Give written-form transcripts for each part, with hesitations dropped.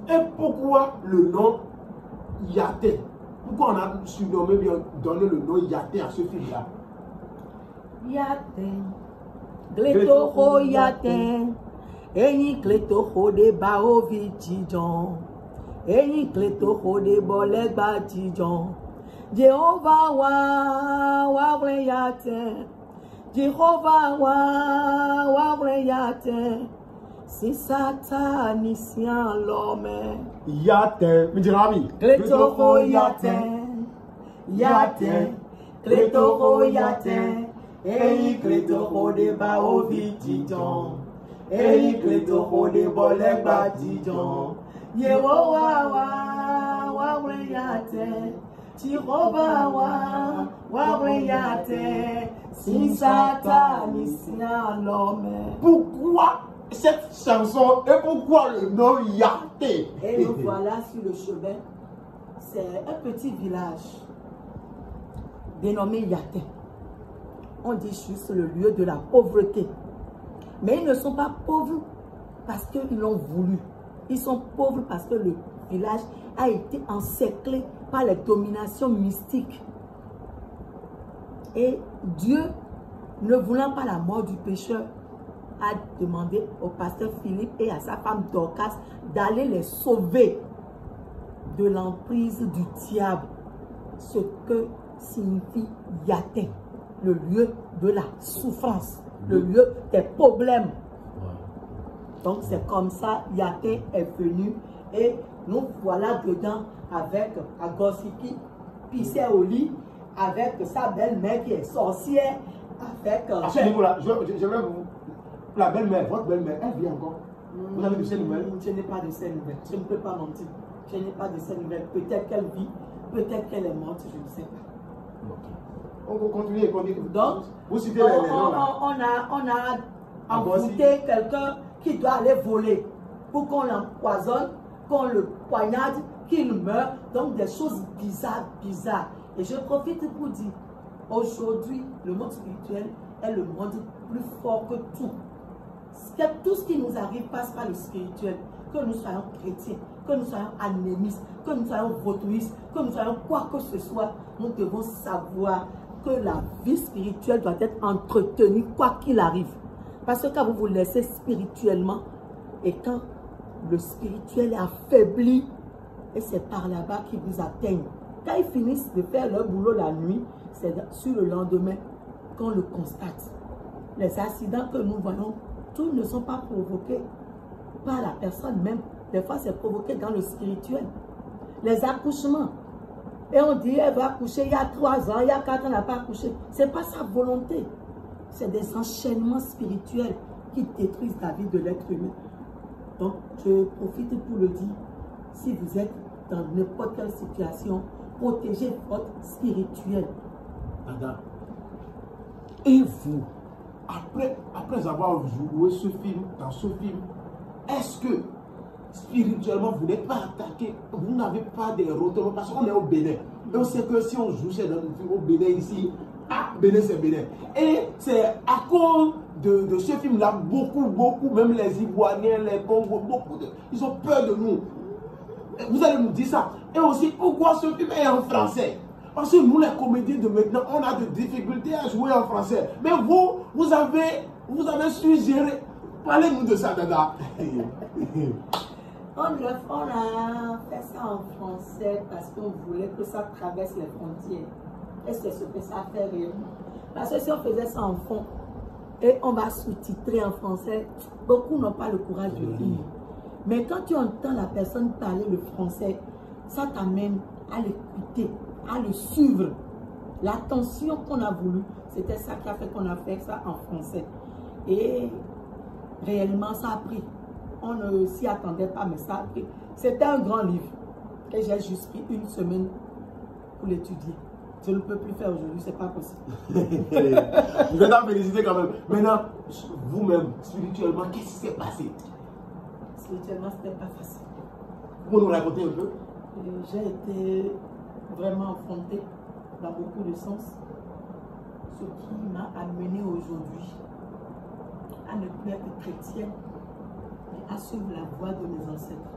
Et pourquoi le nom Yaté? Pourquoi on a surnommé, bien donné le nom Yaté à ce film-là? Yaté, Gletoro Yaté, Eni Gletoro de Baovi Tidjon, Eni Gletoro de Bolegba Tidjon, Jehovah wa Yaté, Jehovah wa Yaté. Si satanicien l'homme Yaté, me dira ami. Gletoro Yaté, Yaté, Gletoro Yaté, Eni Gletoro de Baovi Tidjon, Eni Gletoro de Bolegba Tidjon, Yehowa wa Yaté, Jehovah wa Yaté, si satanicien l'homme. Pourquoi cette chanson et pourquoi le nom Yaté? Et nous voilà sur le chemin. C'est un petit village dénommé Yaté. On dit juste le lieu de la pauvreté. Mais ils ne sont pas pauvres parce qu'ils l'ont voulu. Ils sont pauvres parce que le village a été encerclé par les dominations mystiques. Et Dieu, ne voulant pas la mort du pécheur, a demandé au pasteur Philippe et à sa femme Dorcas d'aller les sauver de l'emprise du diable. Ce que signifie Yaté, le lieu de la souffrance, le lieu des problèmes. Donc c'est comme ça, Yaté est venu et nous voilà dedans avec Agosiki, pissait au lit, avec sa belle-mère qui est sorcière, avec... À ce niveau-là, je vais vous... La belle-mère, votre belle-mère, elle vit encore. Vous avez de ces nouvelles? Je n'ai pas de ces nouvelles. Je ne peux pas mentir. Je n'ai pas de ces nouvelles. Peut-être qu'elle vit, peut-être qu'elle est morte, je ne sais pas. Okay. On continue et continue. Donc, vous citez les noms là. On a envoûté quelqu'un qui doit aller voler pour qu'on l'empoisonne, qu'on le poignarde, qu'il meure. Donc, des choses bizarres. Et je profite pour dire, aujourd'hui, le monde spirituel est le monde plus fort que tout. Tout ce qui nous arrive passe par le spirituel. Que nous soyons chrétiens, que nous soyons animistes, que nous soyons vaudouistes, que nous soyons quoi que ce soit, nous devons savoir que la vie spirituelle doit être entretenue quoi qu'il arrive. Parce que quand vous vous laissez spirituellement et quand le spirituel est affaibli, et c'est par là-bas qu'ils vous atteignent. Quand ils finissent de faire leur boulot la nuit, c'est sur le lendemain qu'on le constate. Les accidents que nous voyons, tous ne sont pas provoqués par la personne même. Des fois, c'est provoqué dans le spirituel. Les accouchements. Et on dit, elle va accoucher il y a 3 ans, il y a 4 ans, elle n'a pas accouché. Ce n'est pas sa volonté. C'est des enchaînements spirituels qui détruisent la vie de l'être humain. Donc, je profite pour le dire. Si vous êtes dans n'importe quelle situation, protégez votre spirituel. Madame, et vous, après avoir joué ce film, dans ce film, est-ce que spirituellement vous n'êtes pas attaqué? Vous n'avez pas des retours parce qu'on est au Bénin. Et on sait que si on joue dans le film au Bénin ici, Bénin c'est Bénin. Et c'est à cause de ce film-là, beaucoup, même les Ivoiriens, les Congos, ils ont peur de nous. Vous allez nous dire ça. Et aussi, pourquoi ce film est en français? Parce que nous, les comédiens de maintenant, on a des difficultés à jouer en français. Mais vous avez su gérer. Parlez-nous de ça, Dada. On a fait ça en français parce qu'on voulait que ça traverse les frontières. Et c'est ce que ça fait réellement. Parce que si on faisait ça en fond et on va sous-titrer en français, beaucoup n'ont pas le courage de lire. Mais quand tu entends la personne parler le français, ça t'amène à l'écouter, à le suivre. L'attention qu'on a voulu, c'était ça qui a fait qu'on a fait ça en français. Et réellement, ça a pris. On ne s'y attendait pas, mais ça a pris. C'était un grand livre. Et j'ai juste pris 1 semaine pour l'étudier. Je ne peux plus faire aujourd'hui, c'est pas possible. Vous êtes à féliciter quand même. Maintenant, vous-même, spirituellement, qu'est-ce qui s'est passé? Spirituellement, c'était pas facile. Vous nous racontez un peu? J'ai été vraiment affrontée dans beaucoup de sens. Ce qui m'a amené aujourd'hui à ne plus être chrétienne, mais à suivre la voie de mes ancêtres.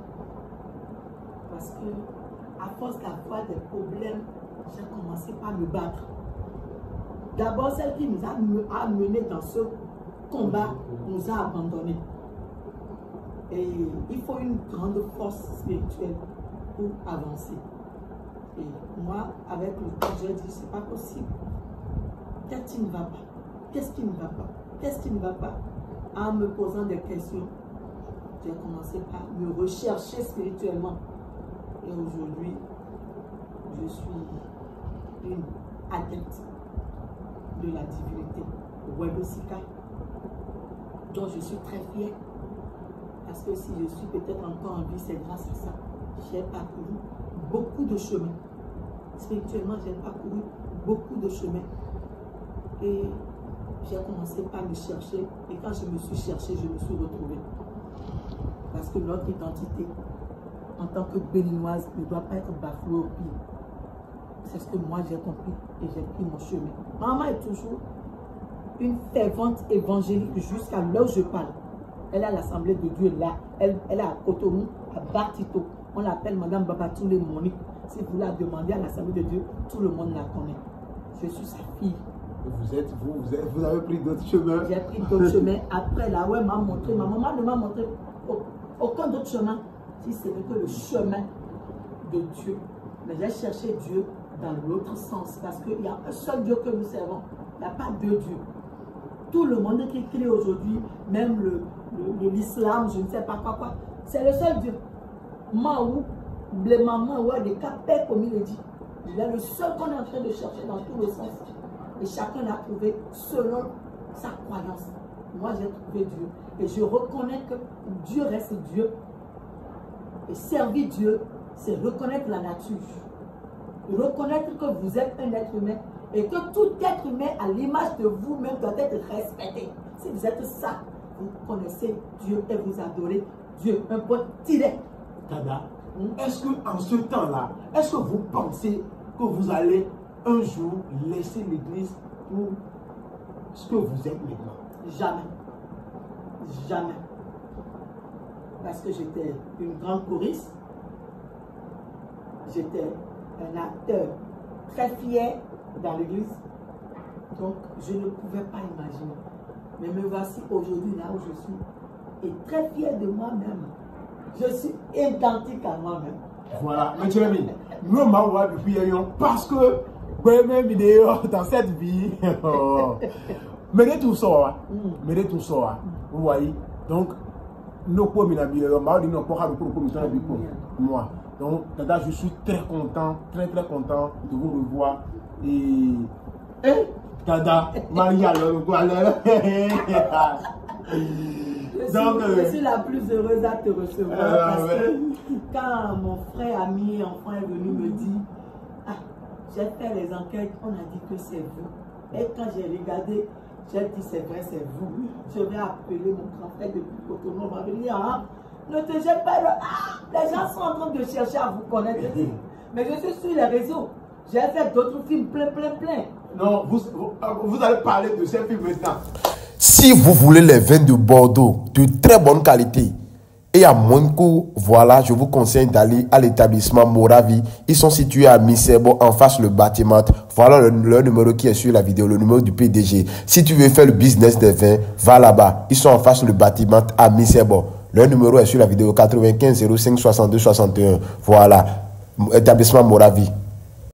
Parce que, à force d'avoir des problèmes, j'ai commencé par me battre. D'abord, celle qui nous a menés dans ce combat nous a abandonnés. Et il faut une grande force spirituelle pour avancer. Et moi, avec le temps, j'ai dit, c'est pas possible. Qu'est-ce qui ne va pas? Qu'est-ce qui ne va pas? Qu'est-ce qui ne va pas? En me posant des questions, j'ai commencé par me rechercher spirituellement. Et aujourd'hui, je suis une adepte de la divinité, Webosika, dont je suis très fière. Parce que si je suis peut-être encore en vie, c'est grâce à ça. J'ai parcouru beaucoup de chemins. Spirituellement, j'ai parcouru beaucoup de chemins. Et j'ai commencé par me chercher. Et quand je me suis cherchée, je me suis retrouvée. Parce que notre identité, en tant que béninoise, ne doit pas être bafouée au pire. C'est ce que moi j'ai compris et j'ai pris mon chemin. Maman est toujours une fervente évangélique jusqu'à l'heure où je parle. Elle est à l'Assemblée de Dieu là. Elle est à Cotonou, à Bartito. On l'appelle Madame Babatoulé Monique. Si vous la demandez à l'Assemblée de Dieu, tout le monde la connaît. Je suis sa fille. Vous avez pris d'autres chemins. J'ai pris d'autres chemins. Après, là, ouais, m'a montré. Ma maman ne m'a montré aucun autre chemin. Si ce n'est que le chemin de Dieu. Mais j'ai cherché Dieu dans l'autre sens. Parce qu'il y a un seul Dieu que nous servons. Il n'y a pas deux dieux. Tout le monde qui crie aujourd'hui, même l'islam, je ne sais pas quoi, c'est le seul Dieu. Maou, les mamans, ouais, des capets, comme il le dit. Il est le seul qu'on est en train de chercher dans tous les sens. Et chacun l'a trouvé selon sa croyance. Moi, j'ai trouvé Dieu. Et je reconnais que Dieu reste Dieu. Et servir Dieu, c'est reconnaître la nature. Reconnaître que vous êtes un être humain. Et que tout être humain à l'image de vous-même doit être respecté. Si vous êtes ça, vous connaissez Dieu et vous adorez Dieu. Un point direct. Dada, est-ce qu'en ce temps-là, est-ce que vous pensez que vous allez un jour laisser l'église pour ce que vous êtes maintenant? Jamais. Jamais. Parce que j'étais une grande choriste. J'étais un acteur très fier dans l'église. Donc, je ne pouvais pas imaginer. Mais me voici aujourd'hui là où je suis. Et très fier de moi-même. Je suis identique à moi-même. Voilà, mais tu l'as mis. Nous, on m'a vu depuis hier parce que, même vidéo dans cette vie, mais de tout ça, vous voyez. Donc, nous pouvons moi. Donc, Dada, je suis très content de vous revoir. Et Dada, Maria, je suis la plus heureuse à te recevoir parce que quand mon frère ami enfant est venu me dire, ah, j'ai fait les enquêtes, on a dit que c'est vous. Et quand j'ai regardé, j'ai dit c'est vrai, c'est vous. Je vais appeler mon grand frère depuis Cotonou, on va venir, ah, ne te jette pas, les gens sont en train de chercher à vous connaître. Mais je suis sur les réseaux, j'ai fait d'autres films plein. Non, vous allez parler de ces films maintenant. Si vous voulez les vins de Bordeaux de très bonne qualité et à moins coût, voilà, je vous conseille d'aller à l'établissement Moravi. Ils sont situés à Misebo, en face le bâtiment. Voilà le numéro qui est sur la vidéo, le numéro du PDG. Si tu veux faire le business des vins, va là-bas. Ils sont en face le bâtiment à Misebo. Le numéro est sur la vidéo 95 05 62 61. Voilà, établissement Moravi.